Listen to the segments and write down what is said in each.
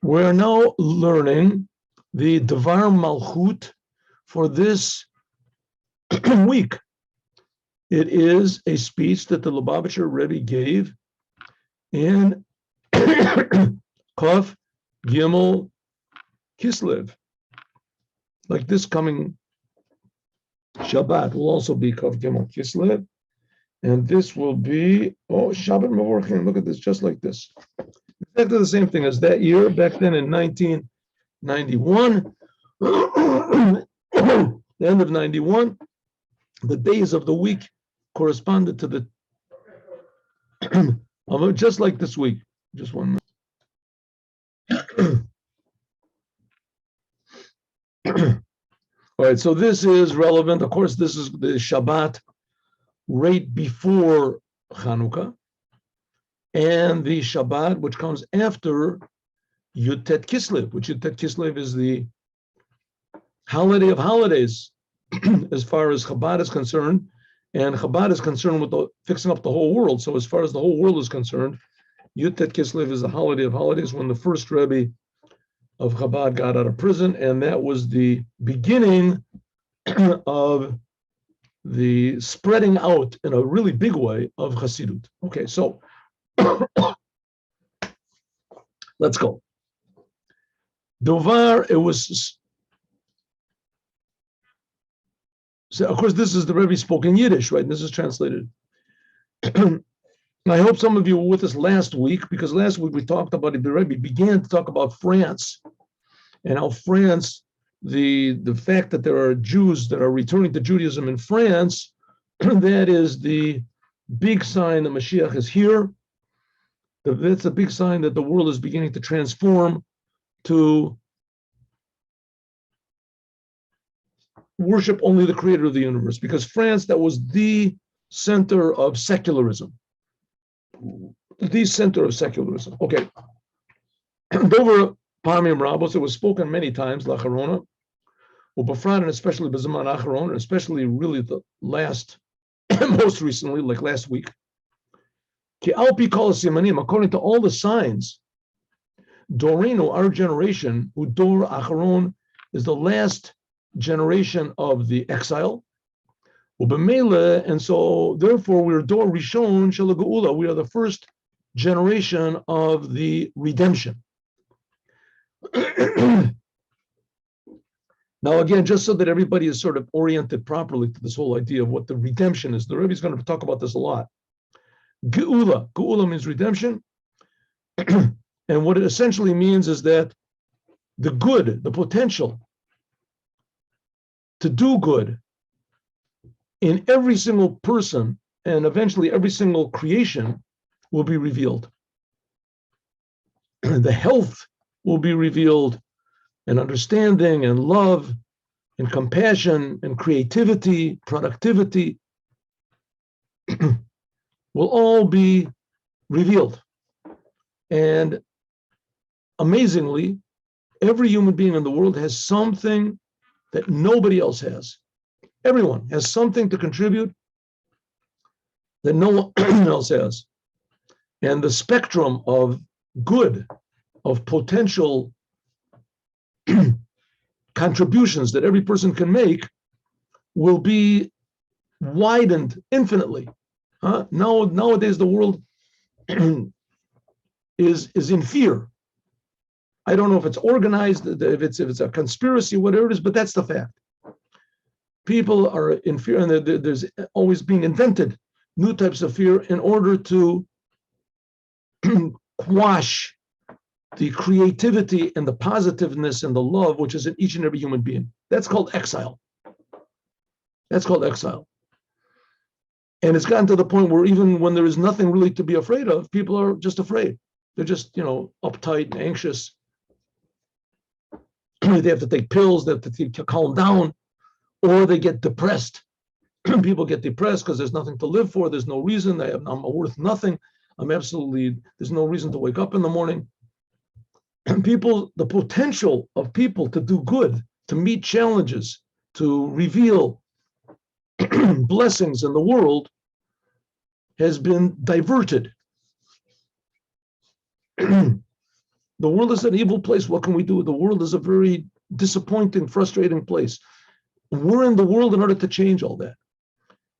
We're now learning the Dvar Malchut for this week. It is a speech that the Lubavitcher Rebbe gave in Kaf Gimel Kislev. Like this coming Shabbat will also be Kaf Gimel Kislev. And this will be, Shabbat Mevorchim. Look at this, just like this. Exactly the same thing as that year, back then in 1991. The end of 91, the days of the week corresponded to the, just like this week. Just 1 minute. All right, so this is relevant. Of course, this is the Shabbat right before Chanukah, and the Shabbat, which comes after Yutet Kislev, which Yutet Kislev is the holiday of holidays, as far as Chabad is concerned, and Chabad is concerned with fixing up the whole world. So as far as the whole world is concerned, Yutet Kislev is the holiday of holidays, when the first Rebbe of Chabad got out of prison, and that was the beginning of the spreading out in a really big way of Hasidut. Okay, so let's go. Dvar, it was, so of course this is the Rebbe spoken Yiddish, right? And this is translated. I hope some of you were with us last week, because last week we talked about it. The Rebbe began to talk about France, and how France, the fact that there are Jews that are returning to Judaism in France, that is the big sign that Moshiach is here. That's a big sign that the world is beginning to transform to worship only the creator of the universe, because France, that was the center of secularism. The center of secularism. Okay. Dover Pamim Rabos, it was spoken many times, Lacharona, and especially Bezaman Acharon, especially really the last, most recently, like last week. Ki alpi kol simanim, according to all the signs, Dorino, our generation, Udor Acharon, is the last generation of the exile. Ubemele, and so therefore we're Dor Rishon Shel Geula, we are the first generation of the redemption. Now, again, just so that everybody is sort of oriented properly to this whole idea of what the redemption is, the Rebbe is going to talk about this a lot. Geula means redemption. And what it essentially means is that the good, the potential to do good in every single person and eventually every single creation will be revealed. The health will be revealed, and understanding and love and compassion and creativity, productivity will all be revealed. And amazingly, every human being in the world has something that nobody else has. Everyone has something to contribute that no one else has. And the spectrum of good, of potential contributions that every person can make will be widened infinitely. Nowadays, the world is in fear. I don't know if it's organized, if it's a conspiracy, whatever it is, but that's the fact. People are in fear, and there's always being invented new types of fear in order to quash the creativity and the positiveness and the love which is in each and every human being. That's called exile. That's called exile. And it's gotten to the point where even when there is nothing really to be afraid of, people are just afraid. They're just, uptight and anxious. They have to take pills, they have to calm down, or they get depressed. People get depressed because there's nothing to live for. There's no reason. I'm worth nothing. There's no reason to wake up in the morning. People, the potential of people to do good, to meet challenges, to reveal blessings in the world has been diverted. The world is an evil place. What can we do? The world is a very disappointing, frustrating place. We're in the world in order to change all that,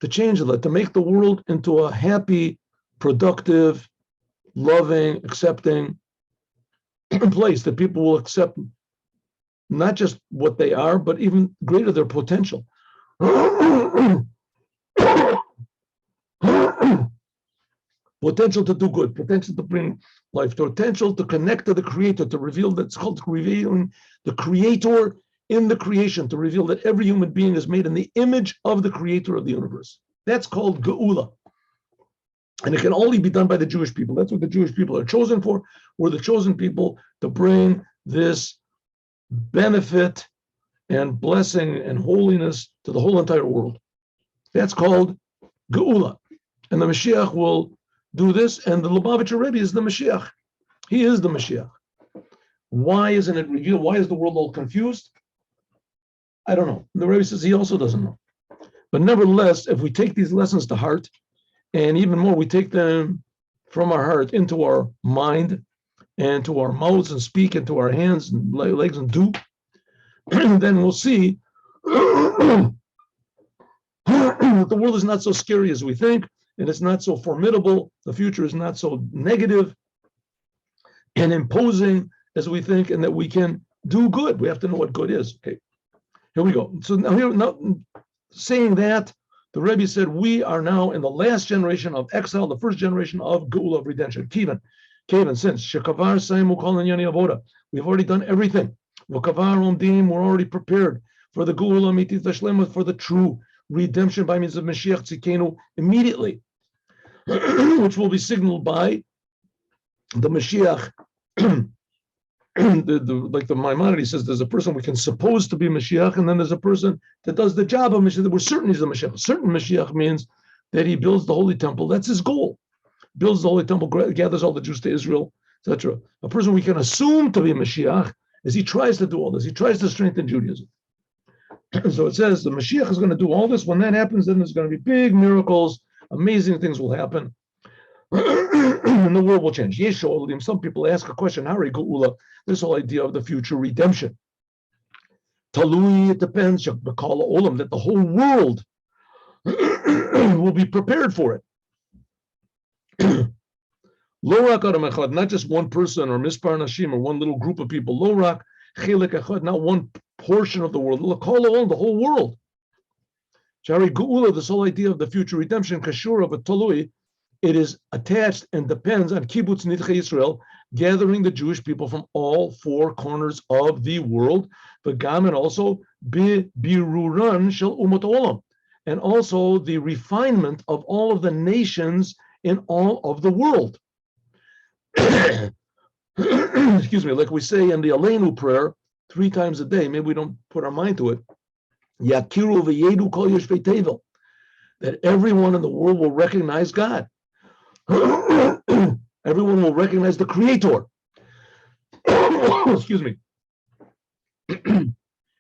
to make the world into a happy, productive, loving, accepting place that people will accept not just what they are, but even greater their potential. Potential to do good, potential to bring life, potential to connect to the Creator, to reveal that's called revealing the Creator in the creation, to reveal that every human being is made in the image of the Creator of the universe. That's called GEULA. And it can only be done by the Jewish people. That's what the Jewish people are chosen for. We're the chosen people to bring this benefit and blessing and holiness to the whole entire world. That's called GEULA. And the Moshiach will do this, and the Lubavitcher Rebbe is the Moshiach. He is the Moshiach. Why isn't it revealed? Why is the world all confused? I don't know. The Rebbe says he also doesn't know. But nevertheless, if we take these lessons to heart, and even more, we take them from our heart into our mind and to our mouths and speak, into our hands and legs and do, then we'll see that the world is not so scary as we think, and it's not so formidable. The future is not so negative and imposing as we think, and that we can do good. We have to know what good is. Okay, here we go. So now saying that, the Rebbe said, we are now in the last generation of exile, the first generation of GEULA, of redemption. Kivan, since Shekavar Saimu Kol Yani Avoda, we've already done everything. V'kavar Omdim, we're already prepared for the GEULA Mitit Vashlema, for the true redemption by means of Mashiach Tzikenu immediately, which will be signaled by the Mashiach. Like the Maimonides says, there's a person we can suppose to be Mashiach, and then there's a person that does the job of Mashiach, that we're certain he's the Mashiach. Certain Mashiach means that he builds the Holy Temple. That's his goal. Builds the Holy Temple, gathers all the Jews to Israel, etc. A person we can assume to be Mashiach is he tries to do all this. He tries to strengthen Judaism. So it says the Mashiach is going to do all this. When that happens, then there's going to be big miracles, amazing things will happen. And the world will change. Some people ask a question, Hari GEULA, this whole idea of the future redemption. Talui, it depends, that the whole world will be prepared for it. Not just one person or mispar nashim or one little group of people. Not one portion of the world. The whole world. Shari GEULA, this whole idea of the future redemption, kashur of a talui, it is attached and depends on Kibbutz Nidchei Israel, gathering the Jewish people from all four corners of the world, and also biruran shel umot olam, and also the refinement of all of the nations in all of the world. Excuse me, like we say in the Aleinu prayer 3 times a day, maybe we don't put our mind to it. Yakiru v'yedu kol yoshvei tevel, that everyone in the world will recognize God. Everyone will recognize the Creator. Excuse me.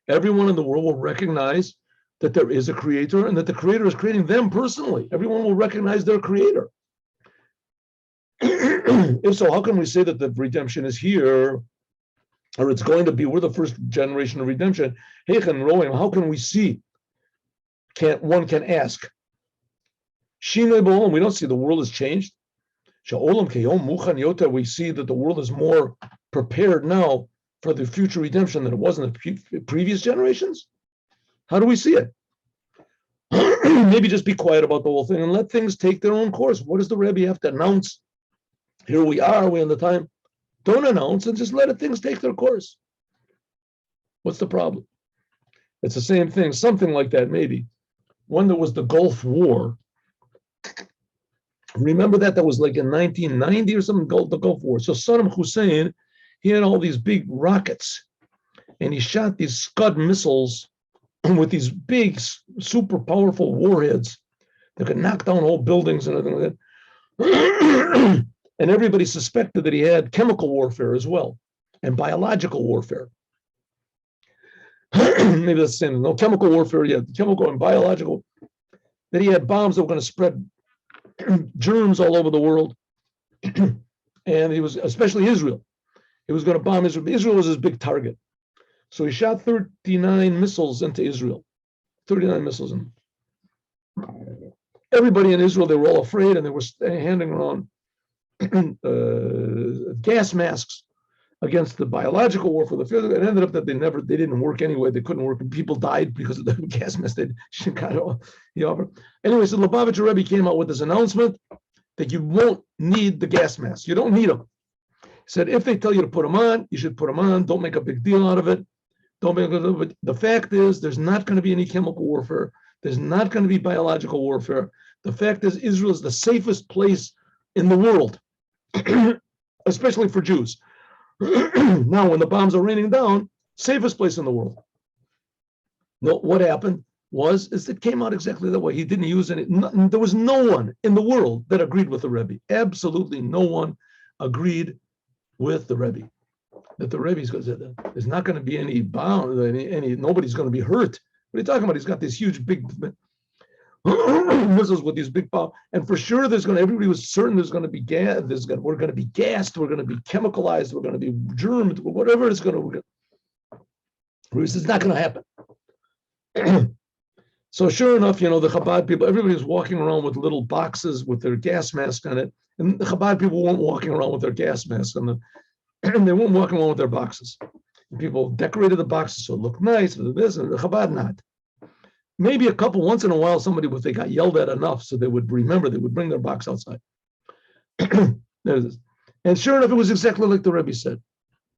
Everyone in the world will recognize that there is a Creator and that the Creator is creating them personally. Everyone will recognize their Creator. If so, how can we say that the redemption is here, or it's going to be? We're the first generation of redemption. How can we see? One can ask. We don't see the world has changed. We see that the world is more prepared now for the future redemption than it was in the previous generations. How do we see it? Maybe just be quiet about the whole thing and let things take their own course. What does the Rebbe have to announce? Here we are, we're in the time. Don't announce and just let things take their course. What's the problem? It's the same thing, something like that maybe. When there was the Gulf War, remember that was like in 1990 or something, the Gulf War. So Saddam Hussein, he had all these big rockets, and he shot these Scud missiles with these big, super powerful warheads that could knock down whole buildings and everything like that. And everybody suspected that he had chemical warfare as well, and biological warfare. Maybe that's the same. No, chemical warfare, yeah, chemical and biological. That he had bombs that were going to spread germs all over the world. And he was, especially Israel, He was going to bomb Israel. Israel was his big target. So he shot 39 missiles into Israel. 39 missiles. And everybody in Israel, they were all afraid, and they were handing around gas masks against the biological warfare. The physical. It ended up that they didn't work anyway. They couldn't work, and people died because of the gas mask. Anyway, so Lubavitcher Rebbe came out with this announcement that you won't need the gas masks. You don't need them. He said if they tell you to put them on, you should put them on. Don't make a big deal out of it. But the fact is, there's not going to be any chemical warfare. There's not going to be biological warfare. The fact is, Israel is the safest place in the world, especially for Jews. Now, when the bombs are raining down, safest place in the world. No, what happened is it came out exactly that way. He didn't use any. There was no one in the world that agreed with the Rebbe. Absolutely no one agreed with the Rebbe. That the Rebbe is going to say there's not going to be any bomb, nobody's going to be hurt. What are you talking about? He's got this huge big missiles with these big bombs, and for sure everybody was certain there's going to be gas. We're going to be gassed. We're going to be chemicalized. We're going to be germed. Whatever it's going to. It's not going to happen. So sure enough, the Chabad people, everybody was walking around with little boxes with their gas mask on it, and the Chabad people weren't walking around with their gas masks on them, and they weren't walking around with their boxes. And people decorated the boxes so it looked nice, and this, and the Chabad not. Maybe a couple, once in a while, somebody, if they got yelled at enough, so they would remember, they would bring their box outside. There it is. And sure enough, it was exactly like the Rebbe said,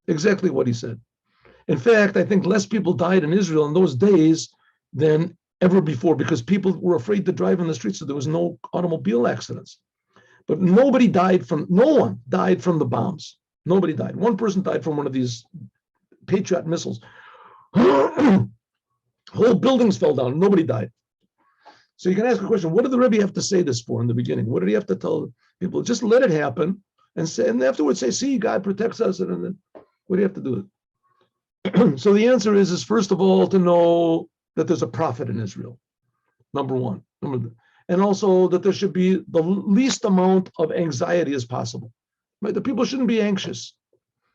exactly what he said. In fact, I think less people died in Israel in those days than ever before, because people were afraid to drive in the streets, so there was no automobile accidents. But no one died from the bombs. Nobody died. One person died from one of these Patriot missiles. Whole buildings fell down. Nobody died. So you can ask a question: what did the Rebbe have to say this for in the beginning? What did he have to tell people? Just let it happen, and afterwards say, "See, God protects us." And then, what do you have to do? So the answer is first of all to know that there's a prophet in Israel. Number one. And also that there should be the least amount of anxiety as possible. Right? The people shouldn't be anxious,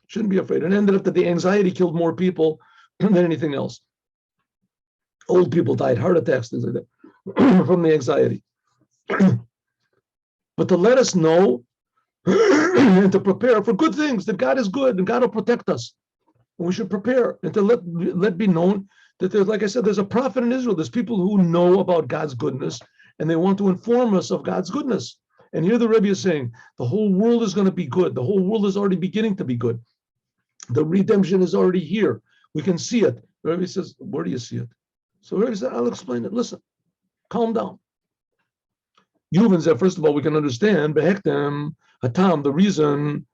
shouldn't be afraid. And it ended up that the anxiety killed more people than anything else. Old people died, heart attacks, things like that, from the anxiety. But to let us know and to prepare for good things, that God is good and God will protect us. And we should prepare and to let be known that there's, like I said, there's a prophet in Israel. There's people who know about God's goodness and they want to inform us of God's goodness. And here the Rebbe is saying the whole world is going to be good. The whole world is already beginning to be good. The redemption is already here. We can see it. The Rebbe says, where do you see it? So the Rebbe said, I'll explain it. Listen, calm down. Yuvan said, first of all, we can understand, behektem, hatam, the reason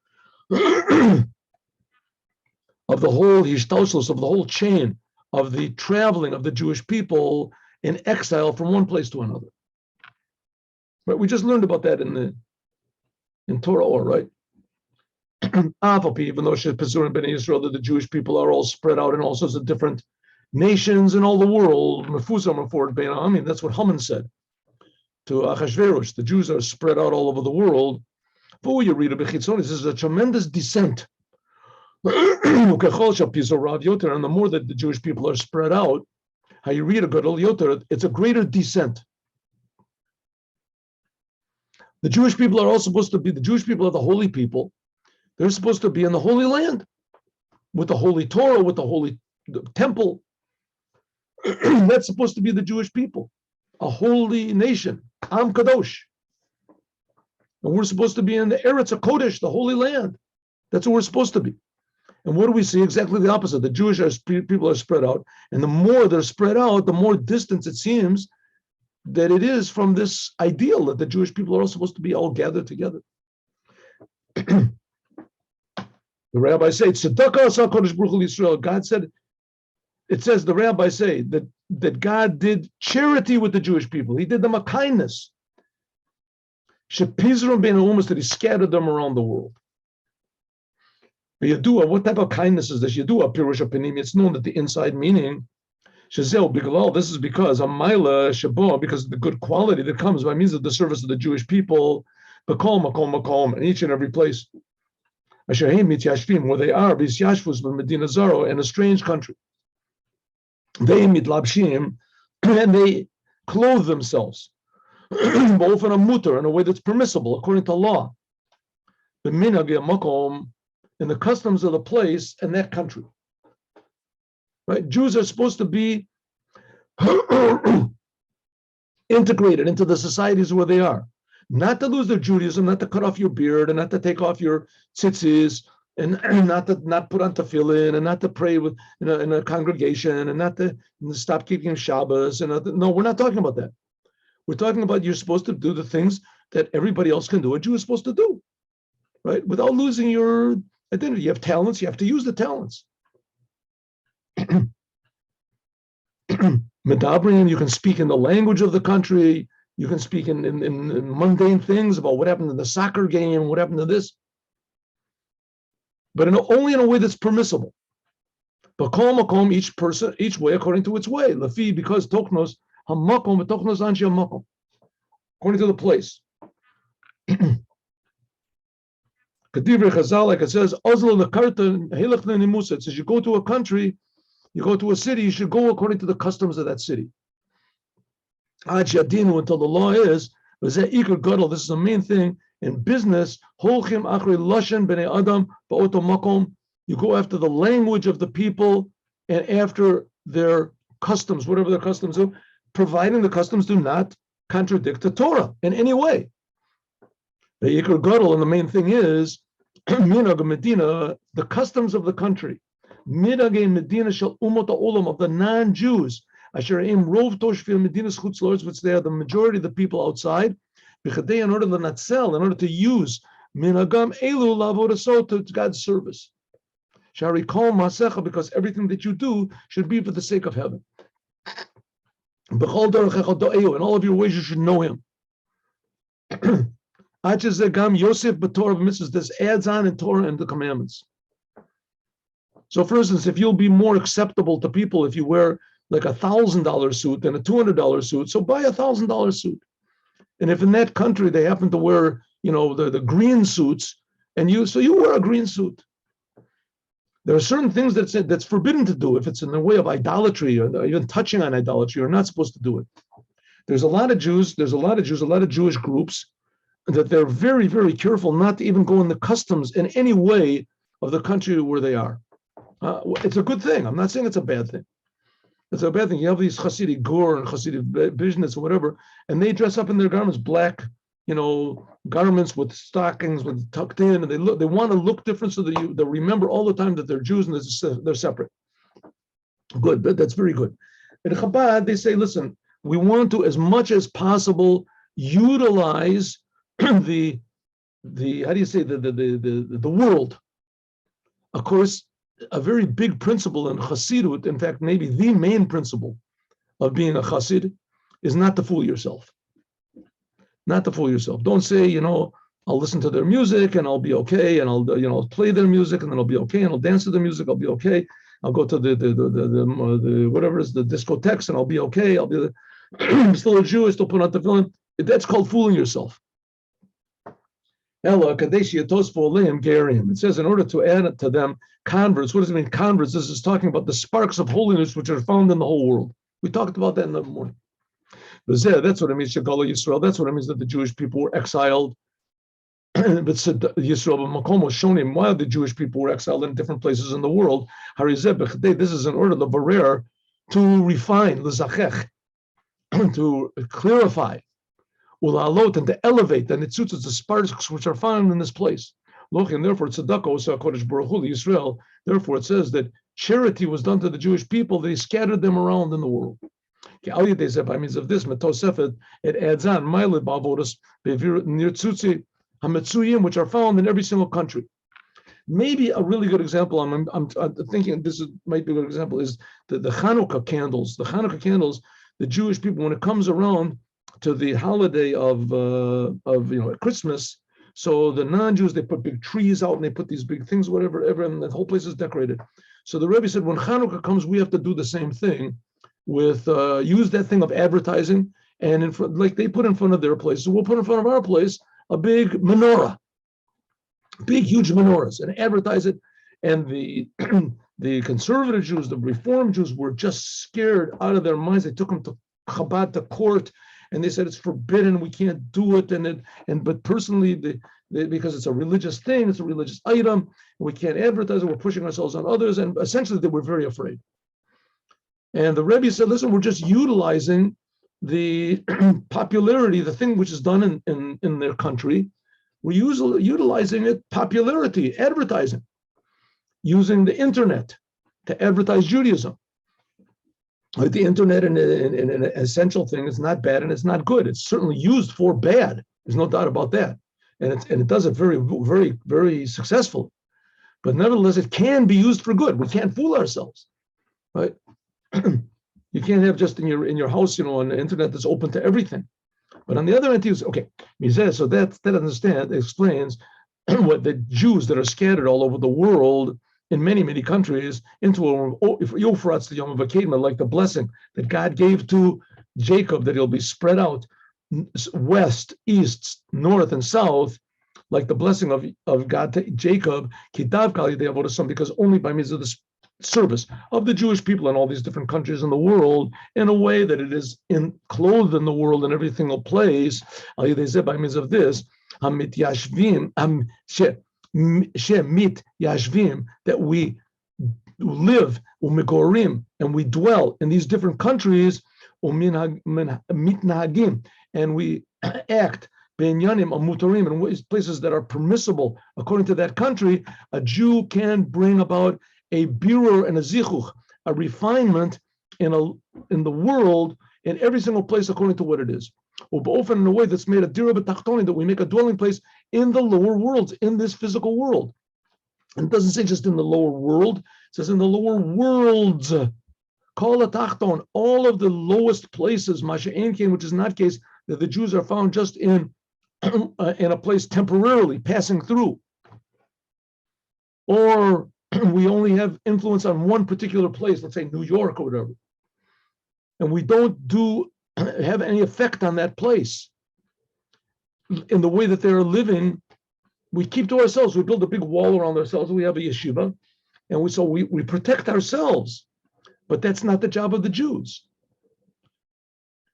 of the whole hishtalshlus, of the whole chain of the traveling of the Jewish people in exile from one place to another. But we just learned about that in Torah, or right? Even though Pesurim ben Israel, that the Jewish people are all spread out in all sorts of different nations in all the world. I mean, that's what Haman said to Achashverosh. The Jews are spread out all over the world. You read this is a tremendous descent. And the more that the Jewish people are spread out, how you read a Gadol Yoter, it's a greater descent. The Jewish people are all supposed to be, the Jewish people are the holy people. They're supposed to be in the Holy Land with the Holy Torah, with the Holy Temple. That's supposed to be the Jewish people, a holy nation, Am Kadosh. And we're supposed to be in the Eretz HaKodesh, the Holy Land. That's what we're supposed to be. And what do we see? Exactly the opposite. The Jewish people are spread out. And the more they're spread out, the more distance it seems that it is from this ideal that the Jewish people are all supposed to be all gathered together. The rabbis say, God said, it says, the rabbis say that God did charity with the Jewish people. He did them a kindness. That he scattered them around the world. Yadua, what type of kindness is this? Yadua, Pirush Panim. It's known that the inside meaning, Shazel Bigalal, this is because Amaila Shabah, because of the good quality that comes by means of the service of the Jewish people, Makom, in each and every place. where they are, Medina Zaro, in a strange country. They mitlabshim, and they clothe themselves, both in a mutter, in a way that's permissible according to law. The minhag makom, in the customs of the place and that country. Right? Jews are supposed to be integrated into the societies where they are. Not to lose their Judaism, not to cut off your beard, and not to take off your tzitzis, and not put on tefillin, and not to pray with in a congregation, and not to stop keeping Shabbos. No, we're not talking about that. We're talking about you're supposed to do the things that everybody else can do. A Jew is supposed to do, right? Without losing your identity. You have talents. You have to use the talents. Medabrin, you can speak in the language of the country. You can speak in mundane things about what happened in the soccer game, what happened to this, but only in a way that's permissible. But kol makom, each way according to its way. Lafi, because toknos hamakom v'toknos anshi hamakom, according to the place. Kedivrei Chazal, like it says, Ozlo lekarta hilach le'nimusa. It says you go to a country, you go to a city, you should go according to the customs of that city. Until the law is, this is the main thing in business. You go after the language of the people and after their customs, whatever their customs are, providing the customs do not contradict the Torah in any way. The Iker Gadol, and the main thing is Minhag Medina, the customs of the country. Minhag Medina shall umot ha'olam, of the non-Jews. Asher im rov toshvil Medina's chutzlords, which they are the majority of the people outside. In order to not sell, in order to use minhagam elu lavodaso, to God's service. Shari kol masecha, because everything that you do should be for the sake of heaven. In all of your ways, you should know Him. Yosef b'Torah mitzvahs. This adds on in Torah and the commandments. So, for instance, if you'll be more acceptable to people if you wear like $1,000 suit than a $200 suit, so buy $1,000 suit. And if in that country they happen to wear, the green suits, and you wear a green suit. There are certain things that's forbidden to do if it's in the way of idolatry or even touching on idolatry. You're not supposed to do it. There's a lot of Jews, a lot of Jewish groups that they're very, very careful not to even go in the customs in any way of the country where they are. It's a good thing. I'm not saying it's a bad thing. It's a bad thing. You have these Hasidic gur and Hasidic business or whatever, and they dress up in their garments, black, garments with stockings, with tucked in, and they want to look different so that they remember all the time that they're Jews and they're separate. Good, that's very good. In Chabad, they say, listen, we want to, as much as possible, utilize the world. Of course, a very big principle in Chassidut, in fact, maybe the main principle of being a Chassid, is not to fool yourself. Not to fool yourself. Don't say, I'll listen to their music and I'll be okay, and I'll play their music and then I'll be okay, and I'll dance to their music, I'll be okay. I'll go to the whatever is the discotheques and I'll be okay. I'm still a Jew, I still put on tefillin. That's called fooling yourself. It says in order to add to them converts. What does it mean, converts? This is talking about the sparks of holiness which are found in the whole world. We talked about that in the morning. That's what it means, Shagala Yisrael. That's what it means that the Jewish people were exiled. But Yisrael Makom was shown him while the Jewish people were exiled in different places in the world. This is in order, the barer, to refine, to clarify, and to elevate the nitzutzos, the sparks which are found in this place. And therefore, tzedakah, Kodesh Baruch Hu, Yisrael. Therefore, it says that charity was done to the Jewish people; they scattered them around in the world. By means of this, it adds on which are found in every single country. Maybe a really good example, I'm thinking might be a good example, is the Hanukkah candles. The Hanukkah candles, the Jewish people, when it comes around to the holiday of Christmas, so the non-Jews, they put big trees out and they put these big things, whatever, and the whole place is decorated. So the Rebbe said, when Hanukkah comes, we have to do the same thing with use that thing of advertising, and like they put in front of their place, so we'll put in front of our place a big menorah. big, huge menorahs and advertise it. And the the conservative Jews, the Reform Jews, were just scared out of their minds. They took them to Chabad, to court, and they said it's forbidden. We can't do it. But personally, because it's a religious thing, it's a religious item, we can't advertise it. We're pushing ourselves on others, and essentially they were very afraid. And the Rebbe said, "Listen, we're just utilizing the popularity, the thing which is done in their country. We're utilizing it, popularity, advertising, using the internet to advertise Judaism. Like the internet and an essential thing is not bad and it's not good. It's certainly used for bad. There's no doubt about that. And it does it very, very, very successfully. But nevertheless, it can be used for good. We can't fool ourselves, right? You can't have just in your house, an internet that's open to everything. But on the other hand, okay, so that explains what the Jews that are scattered all over the world in many, many countries into Euphrates, the Yom of Akedma, like the blessing that God gave to Jacob, that he'll be spread out west, east, north, and south, like the blessing of God to Jacob, because only by means of the service of the Jewish people in all these different countries in the world, in a way that it is clothed in the world in every single place, by means of this, that we live and we dwell in these different countries, and we act in places that are permissible according to that country. A Jew can bring about a birur and a zichuch, a refinement in the world, in every single place according to what it is. Often in a way that's made a dira b'tachtoni, that we make a dwelling place in the lower worlds, in this physical world. And it doesn't say just in the lower world, it says in the lower worlds. Kol tachton, all of the lowest places, masha'enkin, which is not case that the Jews are found just in a place temporarily, passing through. Or we only have influence on one particular place, let's say New York or whatever, and we don't have any effect on that place in the way that they're living. We keep to ourselves. We build a big wall around ourselves. We have a yeshiva, and we protect ourselves. But that's not the job of the Jews.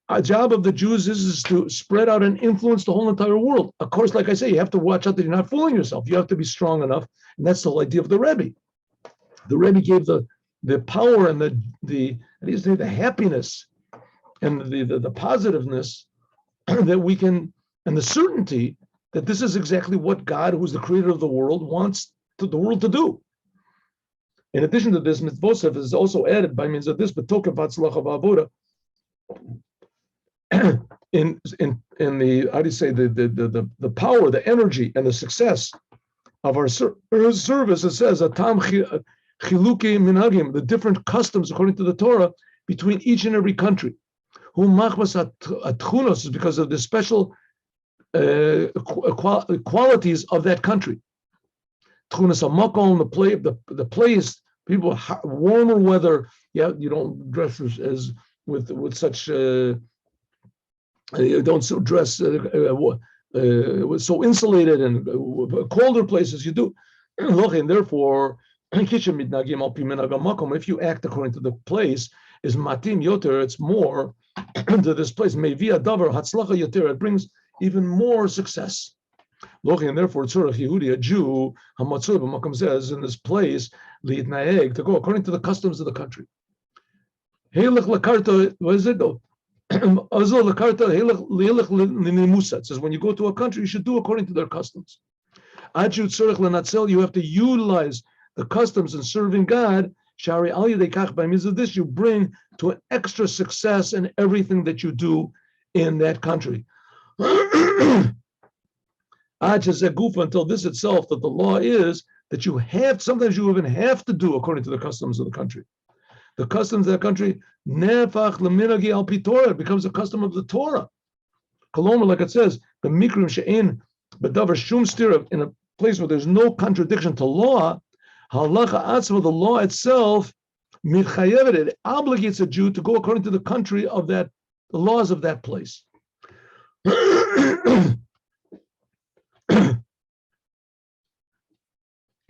Our job of the Jews is to spread out and influence the whole entire world. Of course, like I say, you have to watch out that you're not fooling yourself. You have to be strong enough, and that's the whole idea of the Rebbe. The Rebbe gave the power and the happiness and the positiveness that we can, and the certainty that this is exactly what God, who's the creator of the world, wants the world to do. In addition to this, mitzvosef is also added by means of this, but token v'atzlacha v'avoda. In the, how do you say, the power, the energy, and the success of our service, it says atam chiluki minhagim, the different customs according to the Torah between each and every country. Who machmas atchunos is because of the special qualities of that country. Tchunas hamakom, the place, people, warmer weather. Yeah, you don't dress as with such. You don't dress so insulated, and colder places you do. And therefore, if you act according to the place, is matim yoter, it's more to this place. Mevia davar hatzlacha yoter, it brings even more success. And therefore, tzorach Yehudi, a Jew, hamatzur b'makom says in this place, li'itnaeg, to go according to the customs of the country. Heilich lakarta, what is it though? It says when you go to a country, you should do according to their customs. You have to utilize the customs in serving God. By means of this, you bring to an extra success in everything that you do in that country. Until this itself, that the law is that sometimes you even have to do according to the customs of the country. The customs of that country, it becomes a custom of the Torah. Kolomar, like it says, the mikrim she'en b'davar shum stira, in a place where there's no contradiction to law, halacha atzma, the law itself, mitchayevet, it obligates a Jew to go according to the country of the laws of that place.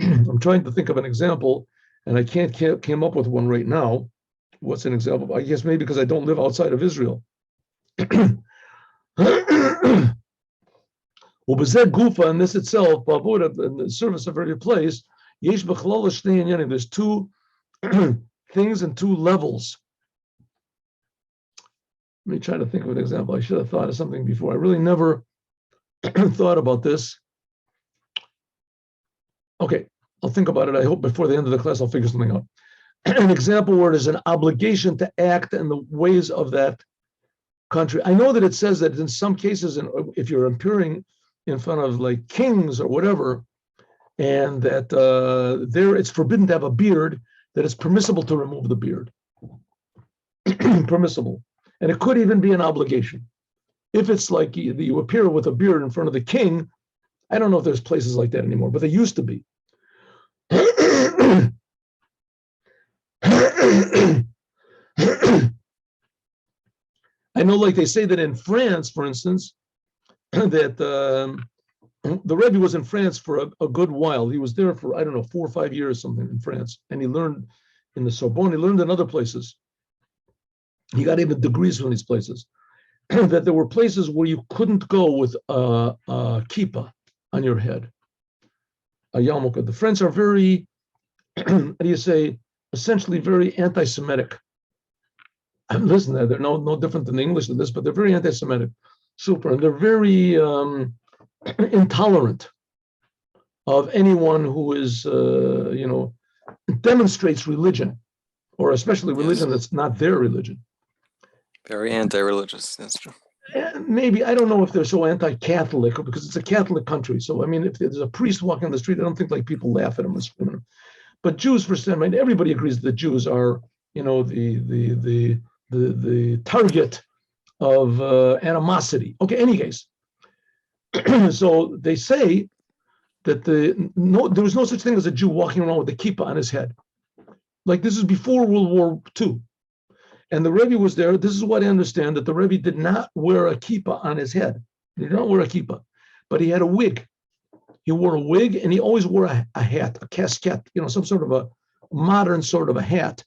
I'm trying to think of an example, and I can't came up with one right now. What's an example? I guess maybe because I don't live outside of Israel. Gufa, and this itself, in the service of every place, there's two things and two levels. Let me try to think of an example. I should have thought of something before. I really never thought about this. Okay, I'll think about it. I hope before the end of the class I'll figure something out. An example where there's an obligation to act in the ways of that country. I know that it says that in some cases, if you're appearing in front of like kings or whatever, and that there it's forbidden to have a beard, that it's permissible to remove the beard. Permissible. And it could even be an obligation. If it's like you appear with a beard in front of the king, I don't know if there's places like that anymore, but they used to be. I know, like they say that in France, for instance, that the Rebbe was in France for a good while. He was there for, I don't know, 4 or 5 years, something in France. And he learned in the Sorbonne, he learned in other places. He got even degrees from these places. That there were places where you couldn't go with a kippah on your head, a yarmulke. The French are very, how do you say, essentially very anti-Semitic. Listen, they're no different than the English in this, but they're very anti-Semitic. Super. And they're very intolerant of anyone who is, demonstrates religion, or especially religion that's not their religion. Very anti-religious, that's true. Maybe, I don't know if they're so anti-Catholic, because it's a Catholic country. So, I mean, if there's a priest walking on the street, I don't think like people laugh at him and scream at him. But Jews, for some reason, everybody agrees that Jews are, the target of animosity. Okay, any case. So they say that there was no such thing as a Jew walking around with a kippah on his head. Like, this is before World War II. And the Rebbe was there. This is what I understand, that the Rebbe did not wear a kippah on his head. He did not wear a kippah, but he had a wig. He wore a wig, and he always wore a hat, a casquette, some sort of a modern sort of a hat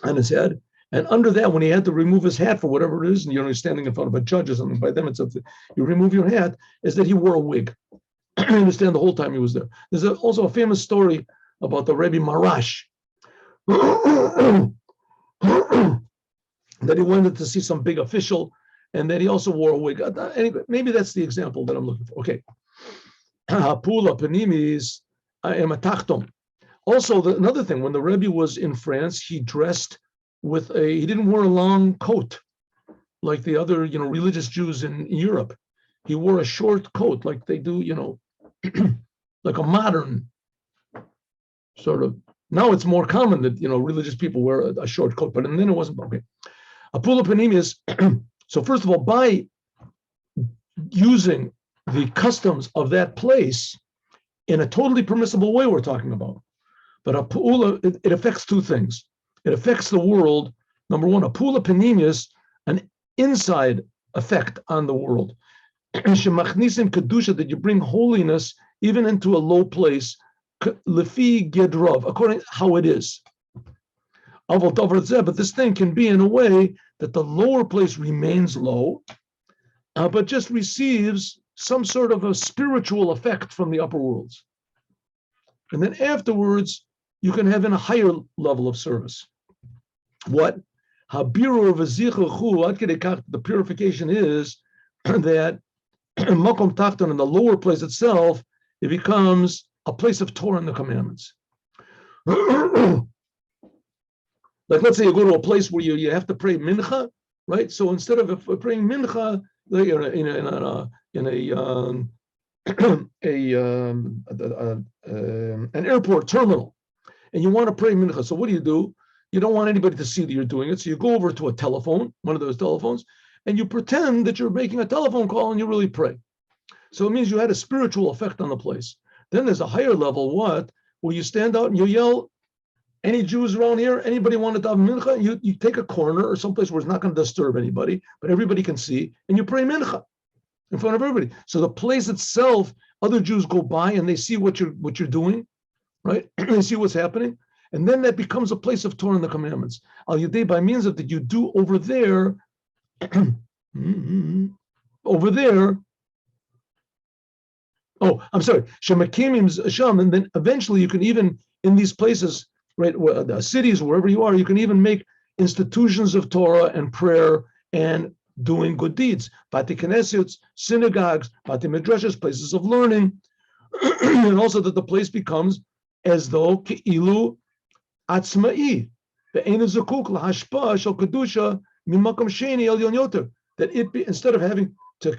on his head. And under that, when he had to remove his hat for whatever it is, and he's standing in front of a judge or something, by them it's something, you remove your hat, is that he wore a wig. I understand the whole time he was there. There's also a famous story about the Rebbe Marash, that he wanted to see some big official, and then he also wore a wig. Anyway, maybe that's the example that I'm looking for. Okay. Hapula panimis ematachtom. Also, another thing, when the Rebbe was in France, he dressed he didn't wear a long coat like the other, religious Jews in Europe. He wore a short coat like they do, like a modern sort of. Now it's more common that, religious people wear a short coat, but then it wasn't. Okay. Apula panim is, so first of all, by using the customs of that place in a totally permissible way we're talking about. But apula, it affects two things. It affects the world. Number one, apula panim is an inside effect on the world. Shemachnisim kedusha, that you bring holiness even into a low place, lefi gedrov, according to how it is. But this thing can be in a way that the lower place remains low, but just receives some sort of a spiritual effect from the upper worlds. And then afterwards, you can have in a higher level of service. What? The purification is that Makom Tachton, in the lower place itself, it becomes a place of Torah and the commandments. Like, let's say you go to a place where you have to pray mincha, right? So instead of praying mincha an airport terminal, and you want to pray mincha, so what do? You don't want anybody to see that you're doing it, so you go over to a telephone, one of those telephones, and you pretend that you're making a telephone call and you really pray. So it means you had a spiritual effect on the place. Then there's a higher level, where you stand out and you yell, any Jews around here, anybody want to have mincha? You take a corner or someplace where it's not going to disturb anybody, but everybody can see, and you pray mincha in front of everybody. So the place itself, other Jews go by and they see what you're doing, right? You see what's happening? And then that becomes a place of Torah and the commandments. Al Yadei, by means of that you do over there, over there. Oh, I'm sorry. Shemakimim Sham, and then eventually you can even in these places, right, the cities, wherever you are, you can even make institutions of Torah and prayer and doing good deeds. Bati Knesset, synagogues, Bati Midrashes, places of learning, and also that the place becomes as though Ke'ilu Atzma'i, Ve'enu Zakuk Lahashpa Shel Kedusha Mimakom Sheni El Yon Yoter, that it be, instead of having to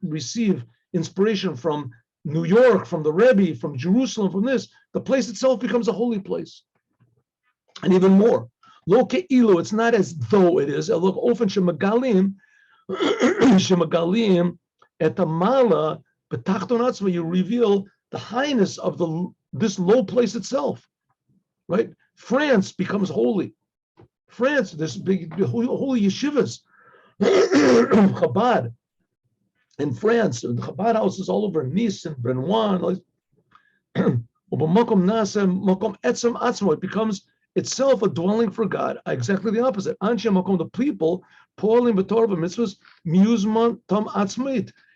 receive inspiration from New York, from the Rebbe, from Jerusalem, from this, the place itself becomes a holy place. And even more, Lo Ke'ilu, it's not as though it is, Look, Ofen Shemagalim, Shemagalim, Etamala, B'tachton Atzma, you reveal the highness of this low place itself, right? France becomes holy. France, this big holy yeshivas, Chabad in France, and Chabad houses all over Nice and Brenois. It becomes itself a dwelling for God. Exactly the opposite. The people,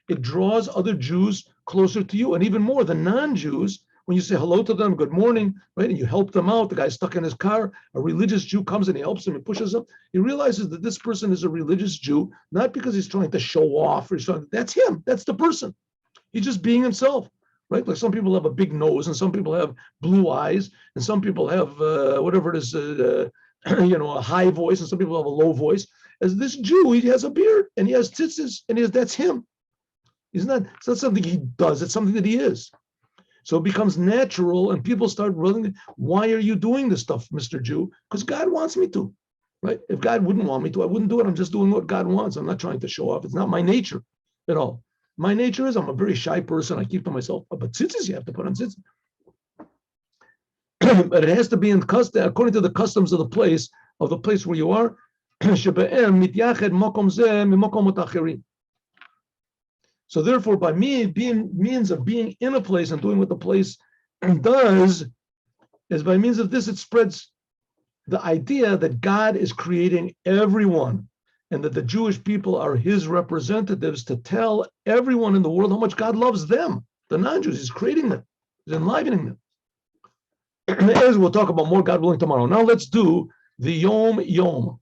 it draws other Jews closer to you, and even more, the non-Jews. When you say hello to them, good morning, right, and you help them out, the guy's stuck in his car, a religious Jew comes and he helps him, he pushes him, he realizes that this person is a religious Jew, not because he's trying to show off, or that's him, that's the person. He's just being himself, right? Like some people have a big nose, and some people have blue eyes, and some people have whatever it is, a high voice, and some people have a low voice. As this Jew, he has a beard, and he has tzitzis, and that's him. It's not something he does, it's something that he is. So it becomes natural, and people start running. Why are you doing this stuff, Mr. Jew? Because God wants me to, right? If God wouldn't want me to, I wouldn't do it. I'm just doing what God wants. I'm not trying to show off. It's not my nature at all. My nature is I'm a very shy person. I keep to myself. But tzitzis, you have to put on tzitzis. But it has to be in custom, according to the customs of the place where you are. So therefore, by means of being in a place and doing what the place does, is by means of this, it spreads the idea that God is creating everyone, and that the Jewish people are his representatives to tell everyone in the world how much God loves them, the non-Jews. He's creating them, he's enlivening them. As we'll talk about more, God willing, tomorrow. Now let's do the Yom Yom.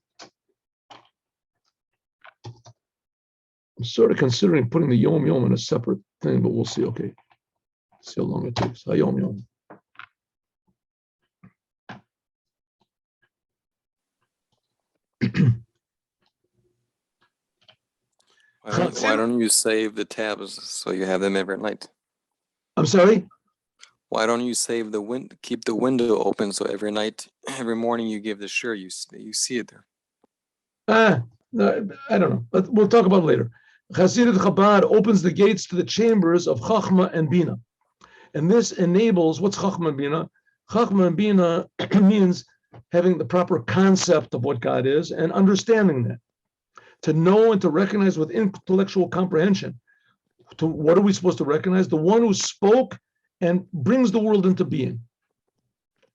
I'm sort of considering putting the Yom Yom in a separate thing, but we'll see. Okay, see how long it takes. Yom Yom. Why don't you save the tabs so you have them every night? I'm sorry? Why don't you save keep the window open so every night, every morning you give the shir, you see it there? No, I don't know, but we'll talk about it later. Hasidut Chabad opens the gates to the chambers of Chachma and Bina. And this enables, what's Chachma and Bina? Chachma and Bina means having the proper concept of what God is and understanding that. To know and to recognize with intellectual comprehension. To what are we supposed to recognize? The one who spoke and brings the world into being.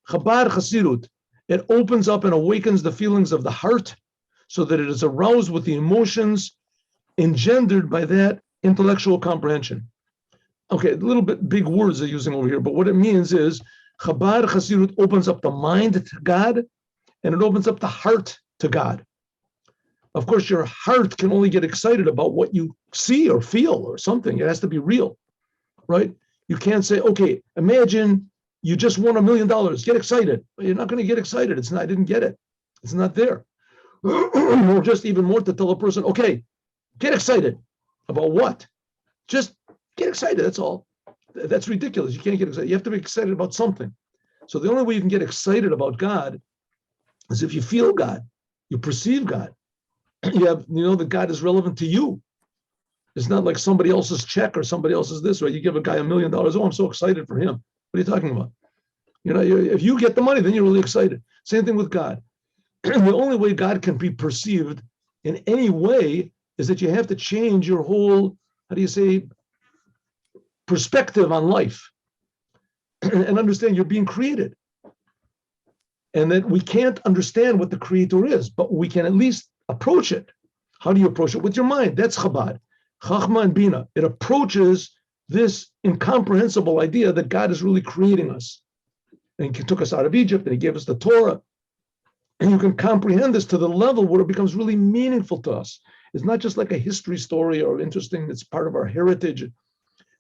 Chabad Hasidut, it opens up and awakens the feelings of the heart so that it is aroused with the emotions engendered by that intellectual comprehension. Okay, a little bit big words they're using over here, but what it means is Chabad Hasidut opens up the mind to God, and it opens up the heart to God. Of course, your heart can only get excited about what you see or feel or something. It has to be real, right? You can't say, okay, imagine you just won $1 million. Get excited. You're not going to get excited. It's not. I didn't get it. It's not there. Or just even more to tell a person, okay, get excited about what? Just get excited. That's all. That's ridiculous. You can't get excited. You have to be excited about something. So the only way you can get excited about God is if you feel God, you perceive God. You know that God is relevant to you. It's not like somebody else's check or somebody else's this, right? You give a guy $1 million. Oh, I'm so excited for him. What are you talking about? If you get the money, then you're really excited. Same thing with God. The only way God can be perceived in any way is that you have to change your whole, perspective on life. and understand you're being created. And that we can't understand what the creator is, but we can at least approach it. How do you approach it? With your mind. That's Chabad. Chachma and Bina. It approaches this incomprehensible idea that God is really creating us. And he took us out of Egypt and he gave us the Torah. And you can comprehend this to the level where it becomes really meaningful to us. It's not just like a history story or interesting, it's part of our heritage.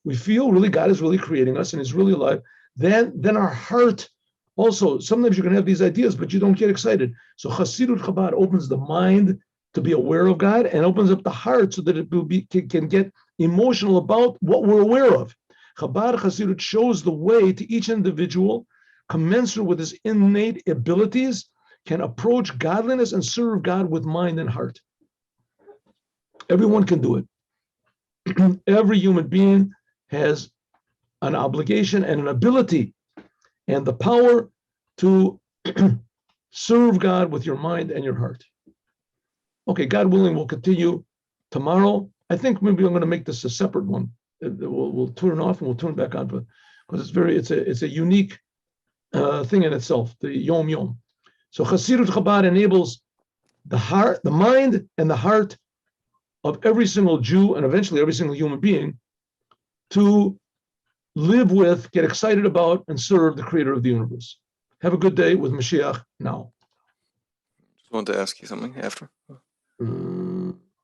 We feel really God is really creating us and is really alive. Then our heart also, sometimes you can have these ideas, but you don't get excited. So Hasidut Chabad opens the mind to be aware of God and opens up the heart so that it can get emotional about what we're aware of. Chabad Hasidut shows the way to each individual, commensurate with his innate abilities, can approach godliness and serve God with mind and heart. Everyone can do it. Every human being has an obligation and an ability and the power to serve God with your mind and your heart. Okay, God willing, we'll continue tomorrow. I think maybe I'm going to make this a separate one. We'll turn it off and we'll turn it back on, because it's a unique thing in itself, the Yom Yom. So Hasidut Chabad enables the heart, the mind, and the heart of every single Jew and eventually every single human being to live with, get excited about, and serve the creator of the universe. Have a good day with Moshiach now. Just wanted to ask you something after.